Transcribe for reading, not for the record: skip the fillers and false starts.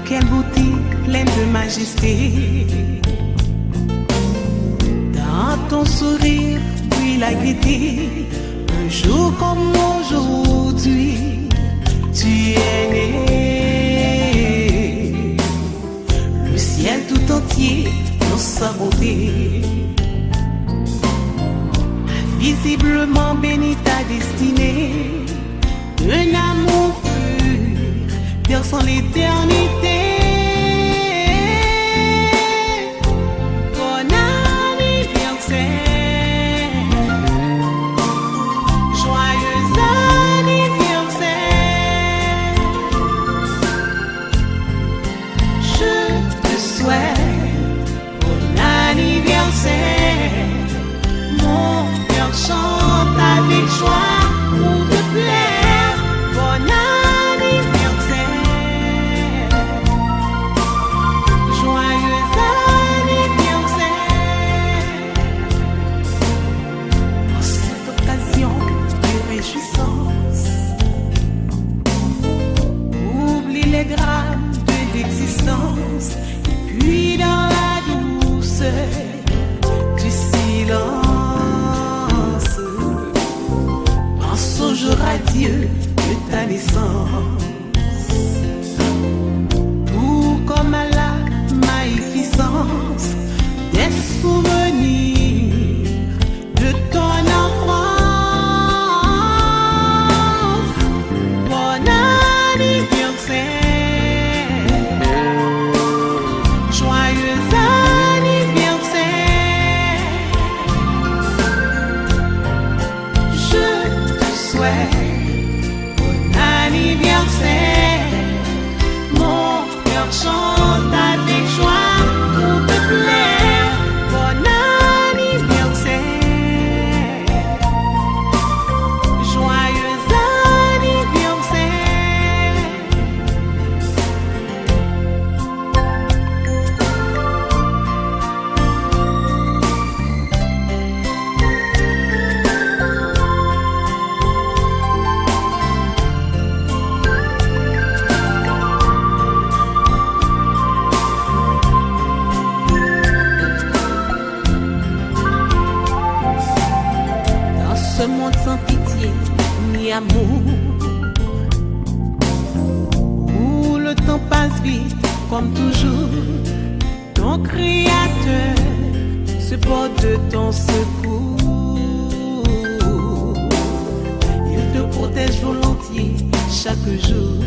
quelle beauté pleine de majesté. Dans ton sourire, puis la gaieté, un jour comme aujourd'hui, tu es né. Le ciel tout entier dans sa beauté, visiblement béni ta destinée, un amour pur, perçant l'éternité. Bon anniversaire, joyeux anniversaire, je te souhaite bon anniversaire. Mon cœur chante avec joie pour te plaire. Bon anniversaire, joyeux anniversaire. En cette occasion de réjouissance, oublie les drames de l'existence, et puis dans la douceur du silence, pense au jour radieux de ta naissance. Tout comme à la magnificence des souvenirs de ton enfance. Bon anniversaire, joyeux anniversaire, je te souhaite bon anniversaire. Mon cœur chante avec joie pour te plaire. Bon anniversaire, joyeux anniversaire. Dans ce monde sans pitié ni amour, où le temps passe vite comme toujours, ton Créateur se porte de ton secours. Il te protège volontiers chaque jour.